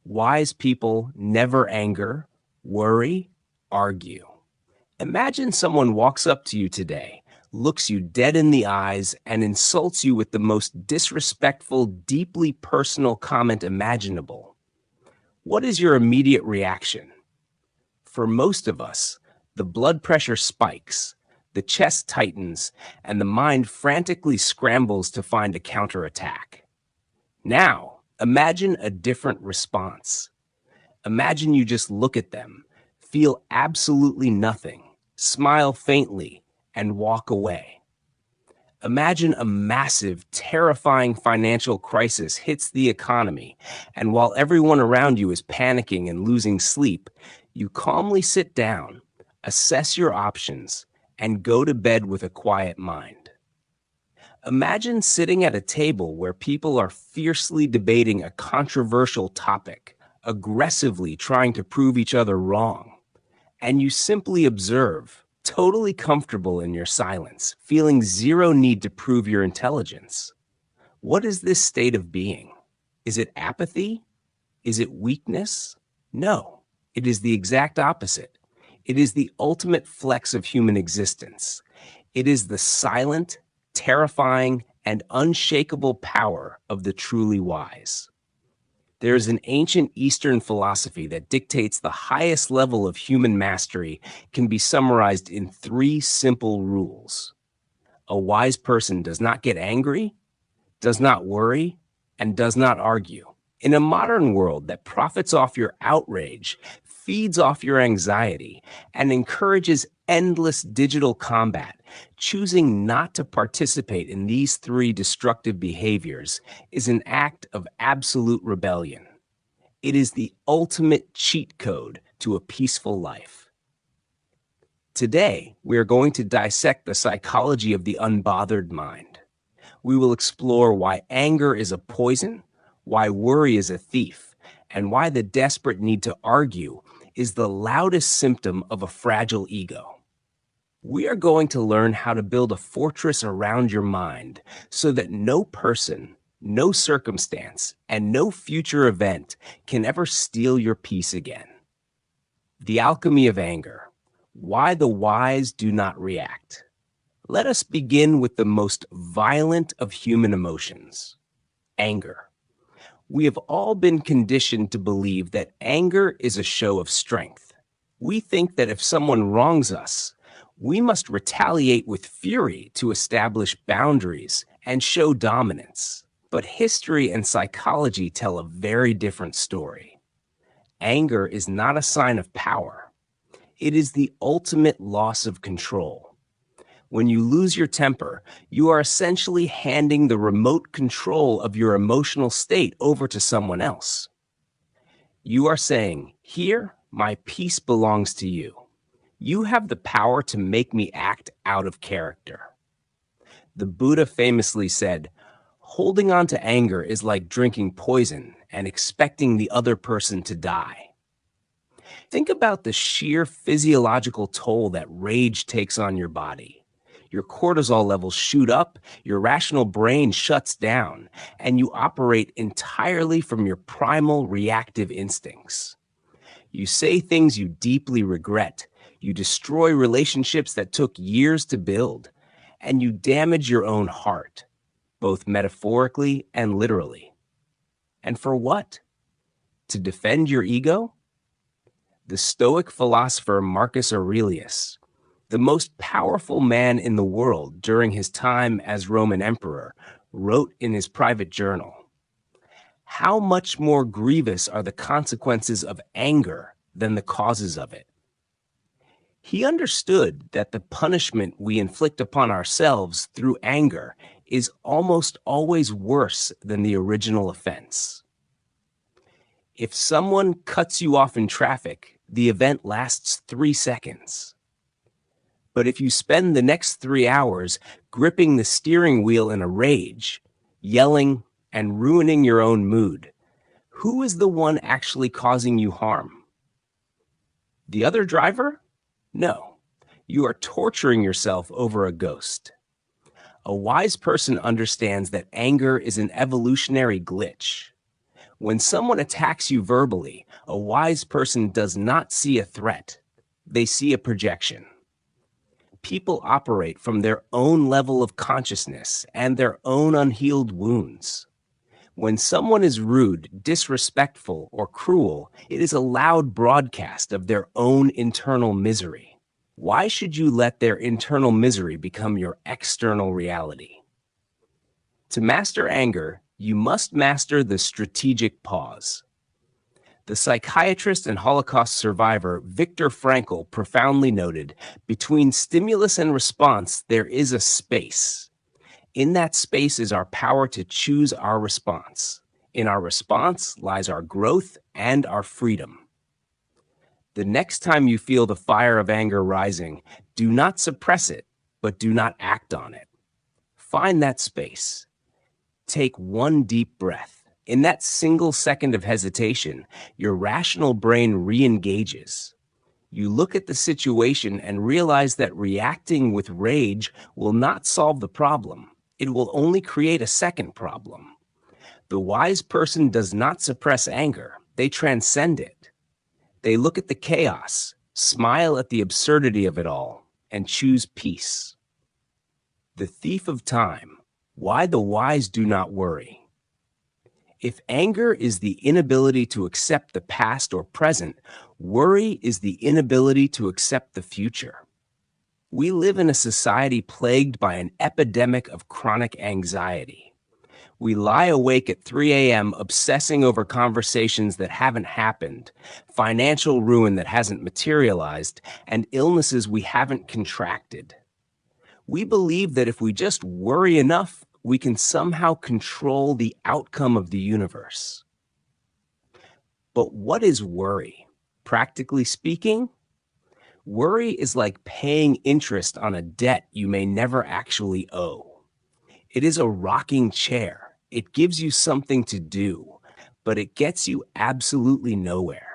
Wise people never anger, worry, argue. Imagine someone walks up to you today, looks you dead in the eyes, and insults you with the most disrespectful, deeply personal comment imaginable. What is your immediate reaction? For most of us, the blood pressure spikes, the chest tightens, and the mind frantically scrambles to find a counterattack. Now, imagine a different response. Imagine you just look at them, feel absolutely nothing, smile faintly, and walk away. Imagine a massive, terrifying financial crisis hits the economy, and while everyone around you is panicking and losing sleep, you calmly sit down, assess your options, and go to bed with a quiet mind. Imagine sitting at a table where people are fiercely debating a controversial topic, aggressively trying to prove each other wrong, and you simply observe, totally comfortable in your silence, feeling zero need to prove your intelligence. What is this state of being? Is it apathy? Is it weakness? No, it is the exact opposite. It is the ultimate flex of human existence. It is the silent, terrifying, and unshakable power of the truly wise. There is an ancient Eastern philosophy that dictates the highest level of human mastery can be summarized in 3 simple rules. A wise person does not get angry, does not worry, and does not argue. In a modern world that profits off your outrage, feeds off your anxiety, and encourages endless digital combat, choosing not to participate in these 3 destructive behaviors is an act of absolute rebellion. It is the ultimate cheat code to a peaceful life. Today, we are going to dissect the psychology of the unbothered mind. We will explore why anger is a poison, why worry is a thief, and why the desperate need to argue is the loudest symptom of a fragile ego. We are going to learn how to build a fortress around your mind so that no person, no circumstance, and no future event can ever steal your peace again. The alchemy of anger. Why the wise do not react. Let us begin with the most violent of human emotions, anger. We have all been conditioned to believe that anger is a show of strength. We think that if someone wrongs us, we must retaliate with fury to establish boundaries and show dominance. But history and psychology tell a very different story. Anger is not a sign of power. It is the ultimate loss of control. When you lose your temper, you are essentially handing the remote control of your emotional state over to someone else. You are saying, "Here, my peace belongs to you. You have the power to make me act out of character." The Buddha famously said, "Holding on to anger is like drinking poison and expecting the other person to die." Think about the sheer physiological toll that rage takes on your body. Your cortisol levels shoot up, your rational brain shuts down, and you operate entirely from your primal reactive instincts. You say things you deeply regret, you destroy relationships that took years to build, and you damage your own heart, both metaphorically and literally. And for what? To defend your ego? The Stoic philosopher Marcus Aurelius, the most powerful man in the world during his time as Roman emperor, wrote in his private journal, "How much more grievous are the consequences of anger than the causes of it?" He understood that the punishment we inflict upon ourselves through anger is almost always worse than the original offense. If someone cuts you off in traffic, the event lasts 3 seconds. But if you spend the next 3 hours gripping the steering wheel in a rage, yelling, and ruining your own mood, who is the one actually causing you harm? The other driver? No. You are torturing yourself over a ghost. A wise person understands that anger is an evolutionary glitch. When someone attacks you verbally, a wise person does not see a threat. They see a projection. People operate from their own level of consciousness and their own unhealed wounds. When someone is rude, disrespectful, or cruel, it is a loud broadcast of their own internal misery. Why should you let their internal misery become your external reality? To master anger, you must master the strategic pause. The psychiatrist and Holocaust survivor Viktor Frankl profoundly noted, between stimulus and response, there is a space. In that space is our power to choose our response. In our response lies our growth and our freedom. The next time you feel the fire of anger rising, do not suppress it, but do not act on it. Find that space. Take one deep breath. In that single second of hesitation, your rational brain re-engages. You look at the situation and realize that reacting with rage will not solve the problem. It will only create a second problem. The wise person does not suppress anger. They transcend it. They look at the chaos, smile at the absurdity of it all, and choose peace. The thief of time. Why the wise do not worry. If anger is the inability to accept the past or present, worry is the inability to accept the future. We live in a society plagued by an epidemic of chronic anxiety. We lie awake at 3 a.m. obsessing over conversations that haven't happened, financial ruin that hasn't materialized, and illnesses we haven't contracted. We believe that if we just worry enough, we can somehow control the outcome of the universe. But what is worry? Practically speaking, worry is like paying interest on a debt you may never actually owe. It is a rocking chair. It gives you something to do, but it gets you absolutely nowhere.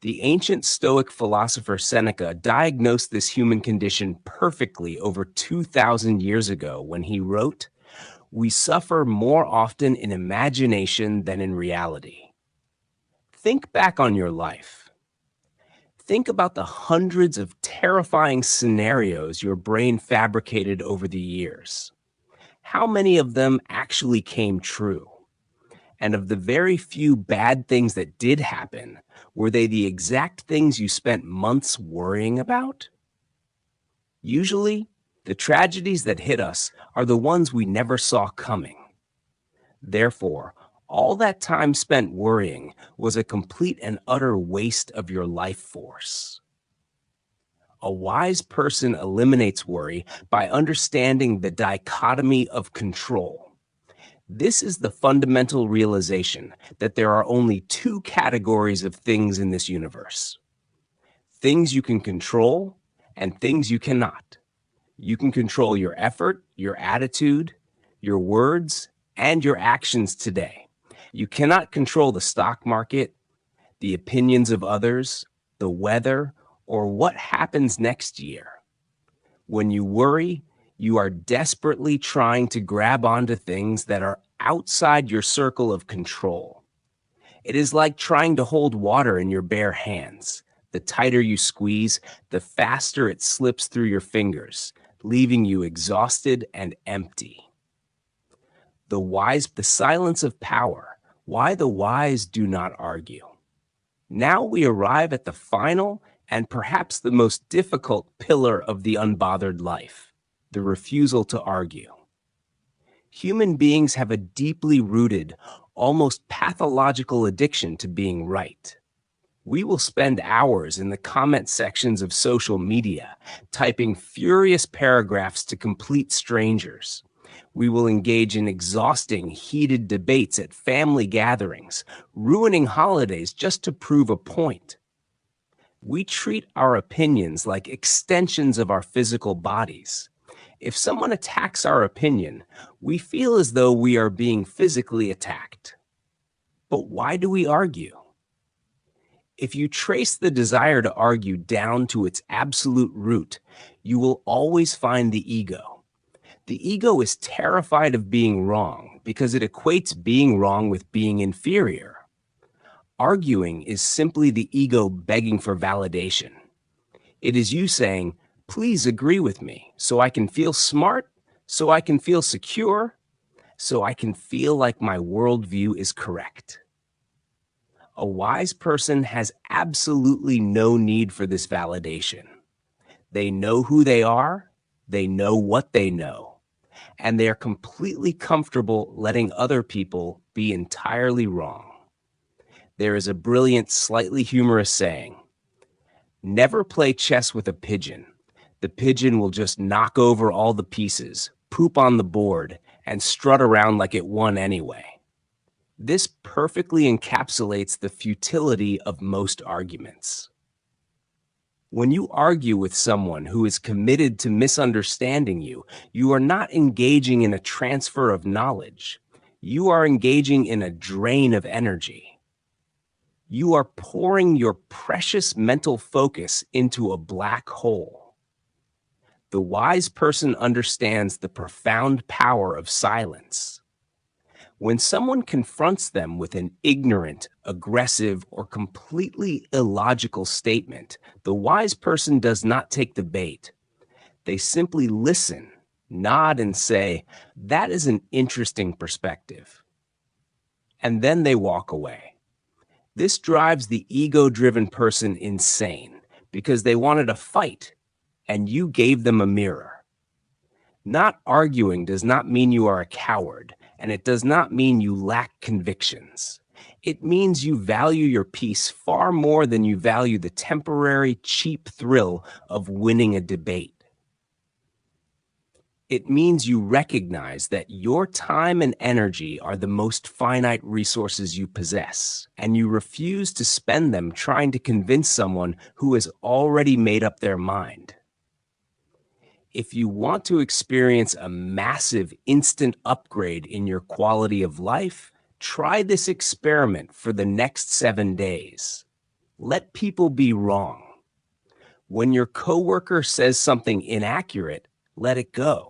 The ancient Stoic philosopher Seneca diagnosed this human condition perfectly over 2,000 years ago when he wrote, "We suffer more often in imagination than in reality." Think back on your life. Think about the hundreds of terrifying scenarios your brain fabricated over the years. How many of them actually came true? And of the very few bad things that did happen, were they the exact things you spent months worrying about? Usually, the tragedies that hit us are the ones we never saw coming. Therefore, all that time spent worrying was a complete and utter waste of your life force. A wise person eliminates worry by understanding the dichotomy of control. This is the fundamental realization that there are only two categories of things in this universe: things you can control and things you cannot. You can control your effort, your attitude, your words, and your actions today. You cannot control the stock market, the opinions of others, the weather, or what happens next year. When you worry, you are desperately trying to grab onto things that are outside your circle of control. It is like trying to hold water in your bare hands. The tighter you squeeze, the faster it slips through your fingers, leaving you exhausted and empty. The silence of power. Why the wise do not argue. Now we arrive at the final and perhaps the most difficult pillar of the unbothered life: the refusal to argue. Human beings have a deeply rooted, almost pathological addiction to being right. We will spend hours in the comment sections of social media, typing furious paragraphs to complete strangers. We will engage in exhausting, heated debates at family gatherings, ruining holidays just to prove a point. We treat our opinions like extensions of our physical bodies. If someone attacks our opinion, we feel as though we are being physically attacked. But why do we argue? If you trace the desire to argue down to its absolute root, you will always find the ego. The ego is terrified of being wrong because it equates being wrong with being inferior. Arguing is simply the ego begging for validation. It is you saying, please agree with me so I can feel smart, so I can feel secure, so I can feel like my worldview is correct. A wise person has absolutely no need for this validation. They know who they are, they know what they know, and they are completely comfortable letting other people be entirely wrong. There is a brilliant, slightly humorous saying, never play chess with a pigeon. The pigeon will just knock over all the pieces, poop on the board, and strut around like it won anyway. This perfectly encapsulates the futility of most arguments. When you argue with someone who is committed to misunderstanding you, you are not engaging in a transfer of knowledge. You are engaging in a drain of energy. You are pouring your precious mental focus into a black hole. The wise person understands the profound power of silence. When someone confronts them with an ignorant, aggressive, or completely illogical statement, the wise person does not take the bait. They simply listen, nod, and say, that is an interesting perspective. And then they walk away. This drives the ego-driven person insane because they wanted a fight, and you gave them a mirror. Not arguing does not mean you are a coward, and it does not mean you lack convictions. It means you value your peace far more than you value the temporary, cheap thrill of winning a debate. It means you recognize that your time and energy are the most finite resources you possess, and you refuse to spend them trying to convince someone who has already made up their mind. If you want to experience a massive instant upgrade in your quality of life, try this experiment for the next 7 days. Let people be wrong. When your coworker says something inaccurate, let it go.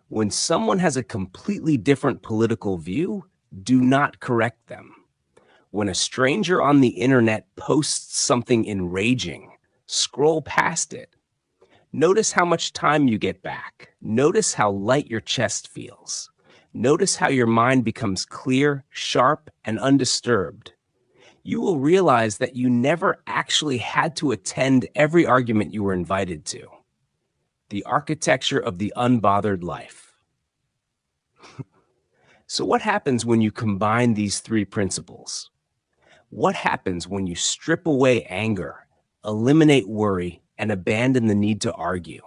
When someone has a completely different political view, do not correct them. When a stranger on the internet posts something enraging, scroll past it. Notice how much time you get back. Notice how light your chest feels. Notice how your mind becomes clear, sharp, and undisturbed. You will realize that you never actually had to attend every argument you were invited to. The architecture of the unbothered life. So what happens when you combine these three principles? What happens when you strip away anger, eliminate worry, and abandon the need to argue?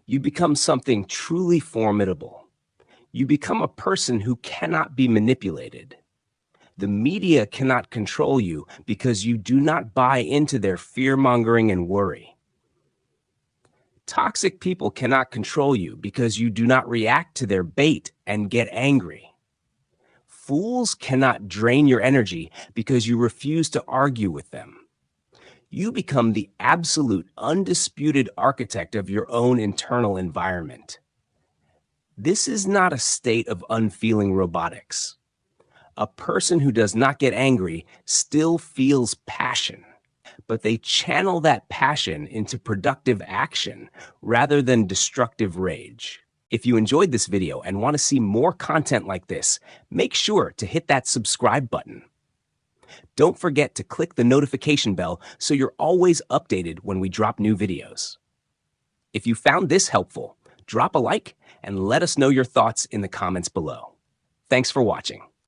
You become something truly formidable. You become a person who cannot be manipulated. The media cannot control you because you do not buy into their fear-mongering and worry. Toxic people cannot control you because you do not react to their bait and get angry. Fools cannot drain your energy because you refuse to argue with them. You become the absolute, undisputed architect of your own internal environment. This is not a state of unfeeling robotics. A person who does not get angry still feels passion, but they channel that passion into productive action rather than destructive rage. If you enjoyed this video and want to see more content like this, make sure to hit that subscribe button. Don't forget to click the notification bell so you're always updated when we drop new videos. If you found this helpful, drop a like and let us know your thoughts in the comments below. Thanks for watching.